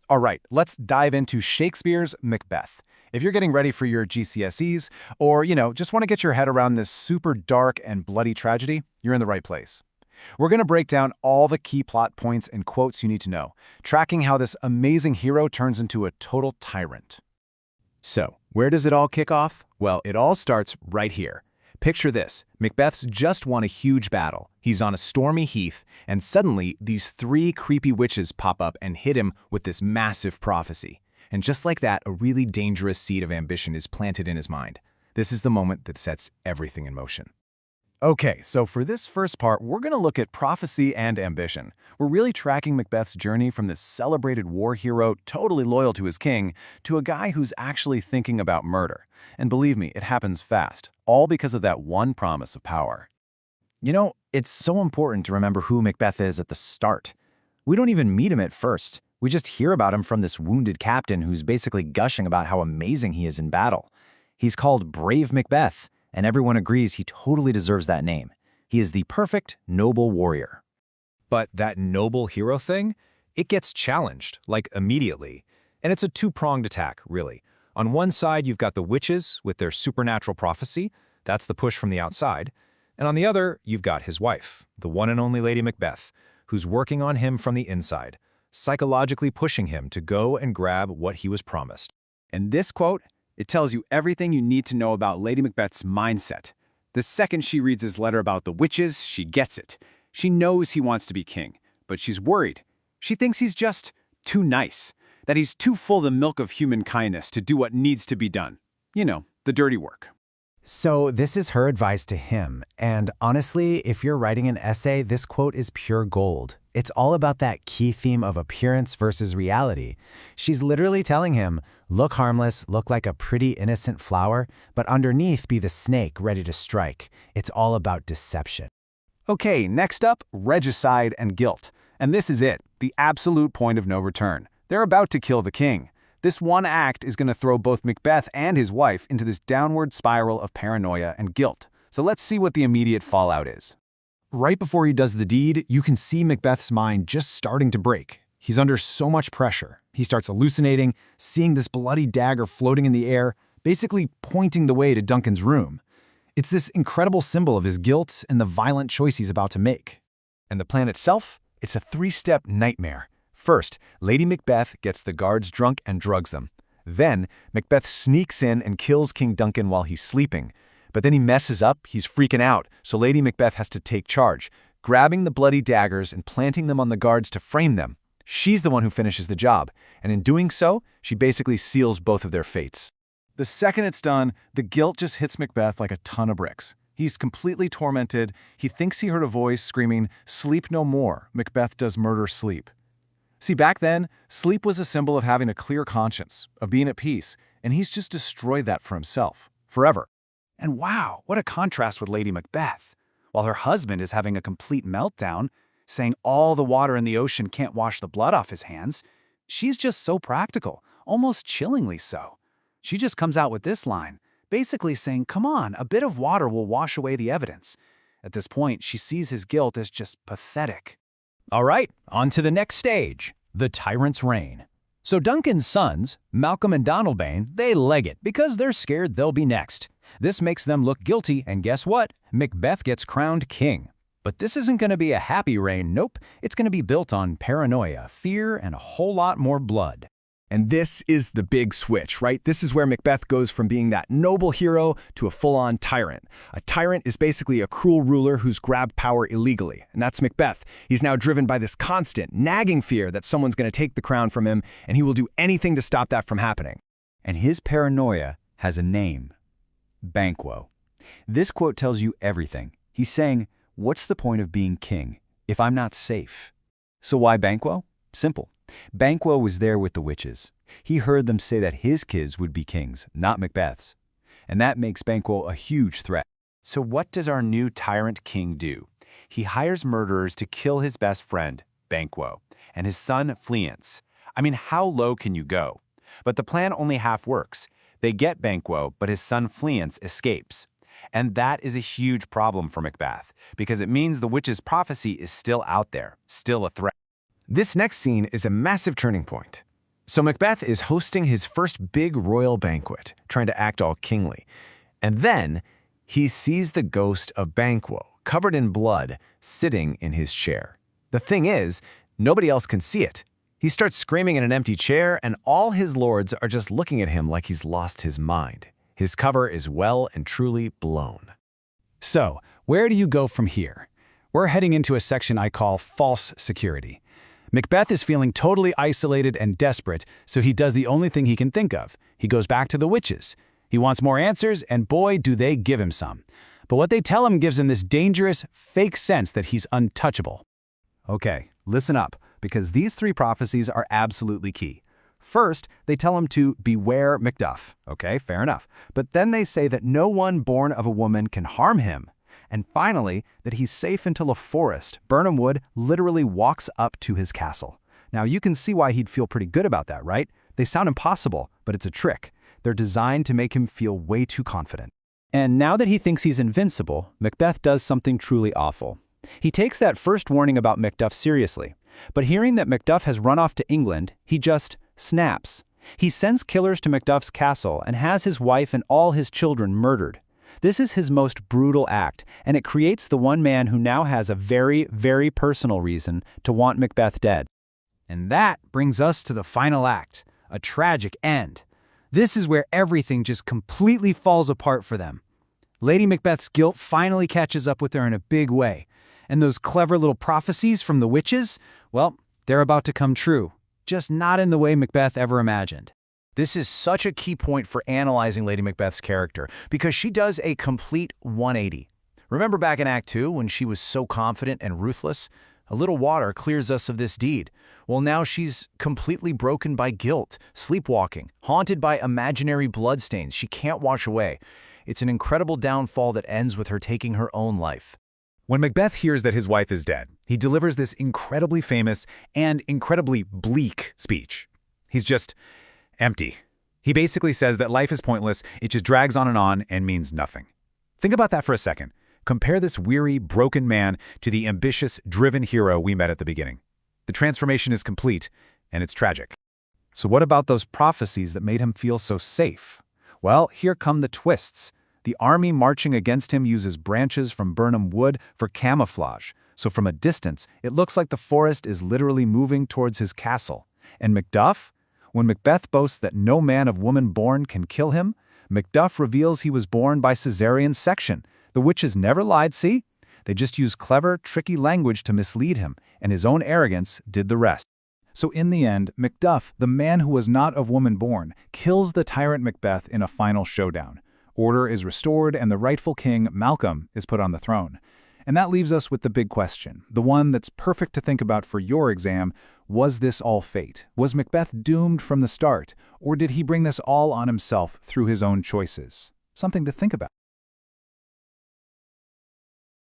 All right, let's dive into Shakespeare's Macbeth. If you're getting ready for your GCSEs, or, just want to get your head around this super dark and bloody tragedy, you're in the right place. We're going to break down all the key plot points and quotes you need to know, tracking how this amazing hero turns into a total tyrant. So, where does it all kick off? Well, it all starts right here. Picture this. Macbeth's just won a huge battle. He's on a stormy heath, and suddenly these three creepy witches pop up and hit him with this massive prophecy. And just like that, a really dangerous seed of ambition is planted in his mind. This is the moment that sets everything in motion. Okay, so for this first part, we're going to look at prophecy and ambition. We're really tracking Macbeth's journey from this celebrated war hero, totally loyal to his king, to a guy who's actually thinking about murder. And believe me, it happens fast, all because of that one promise of power. It's so important to remember who Macbeth is at the start. We don't even meet him at first. We just hear about him from this wounded captain who's basically gushing about how amazing he is in battle. He's called Brave Macbeth, and everyone agrees he totally deserves that name. He is the perfect, noble warrior. But that noble hero thing, it gets challenged, like immediately. And it's a two-pronged attack, really. On one side, you've got the witches with their supernatural prophecy. That's the push from the outside. And on the other, you've got his wife, the one and only Lady Macbeth, who's working on him from the inside, psychologically pushing him to go and grab what he was promised. And this quote, it tells you everything you need to know about Lady Macbeth's mindset. The second she reads his letter about the witches, she gets it. She knows he wants to be king, but she's worried. She thinks he's just too nice, that he's too full of the milk of human kindness to do what needs to be done. The dirty work. So this is her advice to him, and honestly, if you're writing an essay, this quote is pure gold. It's all about that key theme of appearance versus reality. She's literally telling him, look harmless, look like a pretty innocent flower, but underneath be the snake ready to strike. It's all about deception. Okay, next up, regicide and guilt. And this is it, the absolute point of no return. They're about to kill the king. This one act is going to throw both Macbeth and his wife into this downward spiral of paranoia and guilt. So let's see what the immediate fallout is. Right before he does the deed, you can see Macbeth's mind just starting to break. He's under so much pressure. He starts hallucinating, seeing this bloody dagger floating in the air, basically pointing the way to Duncan's room. It's this incredible symbol of his guilt and the violent choice he's about to make. And the plan itself? It's a three-step nightmare. First, Lady Macbeth gets the guards drunk and drugs them. Then, Macbeth sneaks in and kills King Duncan while he's sleeping. But then he messes up, he's freaking out, so Lady Macbeth has to take charge, grabbing the bloody daggers and planting them on the guards to frame them. She's the one who finishes the job, and in doing so, she basically seals both of their fates. The second it's done, the guilt just hits Macbeth like a ton of bricks. He's completely tormented. He thinks he heard a voice screaming, "Sleep no more, Macbeth does murder sleep." See, back then, sleep was a symbol of having a clear conscience, of being at peace, and he's just destroyed that for himself, forever. And wow, what a contrast with Lady Macbeth. While her husband is having a complete meltdown, saying all the water in the ocean can't wash the blood off his hands, she's just so practical, almost chillingly so. She just comes out with this line, basically saying, come on, a bit of water will wash away the evidence. At this point, she sees his guilt as just pathetic. All right, on to the next stage, the tyrant's reign. So Duncan's sons, Malcolm and Donalbain, they leg it because they're scared they'll be next. This makes them look guilty, and guess what? Macbeth gets crowned king. But this isn't going to be a happy reign, nope. It's going to be built on paranoia, fear, and a whole lot more blood. And this is the big switch, right? This is where Macbeth goes from being that noble hero to a full-on tyrant. A tyrant is basically a cruel ruler who's grabbed power illegally, and that's Macbeth. He's now driven by this constant, nagging fear that someone's going to take the crown from him, and he will do anything to stop that from happening. And his paranoia has a name. Banquo. This quote tells you everything. He's saying, what's the point of being king if I'm not safe? So why Banquo? Simple. Banquo was there with the witches. He heard them say that his kids would be kings, not Macbeth's. And that makes Banquo a huge threat. So what does our new tyrant king do? He hires murderers to kill his best friend, Banquo, and his son, Fleance. I mean, how low can you go? But the plan only half works. They get Banquo, but his son Fleance escapes. And that is a huge problem for Macbeth, because it means the witch's prophecy is still out there, still a threat. This next scene is a massive turning point. So Macbeth is hosting his first big royal banquet, trying to act all kingly. And then he sees the ghost of Banquo, covered in blood, sitting in his chair. The thing is, nobody else can see it. He starts screaming in an empty chair, and all his lords are just looking at him like he's lost his mind. His cover is well and truly blown. So, where do you go from here? We're heading into a section I call false security. Macbeth is feeling totally isolated and desperate, so he does the only thing he can think of. He goes back to the witches. He wants more answers, and boy, do they give him some. But what they tell him gives him this dangerous, fake sense that he's untouchable. Okay, listen up, because these 3 prophecies are absolutely key. First, they tell him to beware Macduff. Okay, fair enough. But then they say that no one born of a woman can harm him. And finally, that he's safe until a forest, Birnam Wood, literally walks up to his castle. Now, you can see why he'd feel pretty good about that, right? They sound impossible, but it's a trick. They're designed to make him feel way too confident. And now that he thinks he's invincible, Macbeth does something truly awful. He takes that first warning about Macduff seriously. But hearing that Macduff has run off to England, he just snaps. He sends killers to Macduff's castle and has his wife and all his children murdered. This is his most brutal act, and it creates the one man who now has a very, very personal reason to want Macbeth dead. And that brings us to the final act, a tragic end. This is where everything just completely falls apart for them. Lady Macbeth's guilt finally catches up with her in a big way. And those clever little prophecies from the witches, well, they're about to come true, just not in the way Macbeth ever imagined. This is such a key point for analyzing Lady Macbeth's character, because she does a complete 180. Remember back in Act 2 when she was so confident and ruthless? A little water clears us of this deed. Well, now she's completely broken by guilt, sleepwalking, haunted by imaginary bloodstains she can't wash away. It's an incredible downfall that ends with her taking her own life. When Macbeth hears that his wife is dead, he delivers this incredibly famous and incredibly bleak speech. He's just empty. He basically says that life is pointless, it just drags on and means nothing. Think about that for a second. Compare this weary, broken man to the ambitious, driven hero we met at the beginning. The transformation is complete, and it's tragic. So what about those prophecies that made him feel so safe? Well, here come the twists. The army marching against him uses branches from Birnam Wood for camouflage, so from a distance, it looks like the forest is literally moving towards his castle. And Macduff? When Macbeth boasts that no man of woman born can kill him, Macduff reveals he was born by cesarean section. The witches never lied, see? They just used clever, tricky language to mislead him, and his own arrogance did the rest. So in the end, Macduff, the man who was not of woman born, kills the tyrant Macbeth in a final showdown. Order is restored, and the rightful king, Malcolm, is put on the throne. And that leaves us with the big question, the one that's perfect to think about for your exam. Was this all fate? Was Macbeth doomed from the start? Or did he bring this all on himself through his own choices? Something to think about.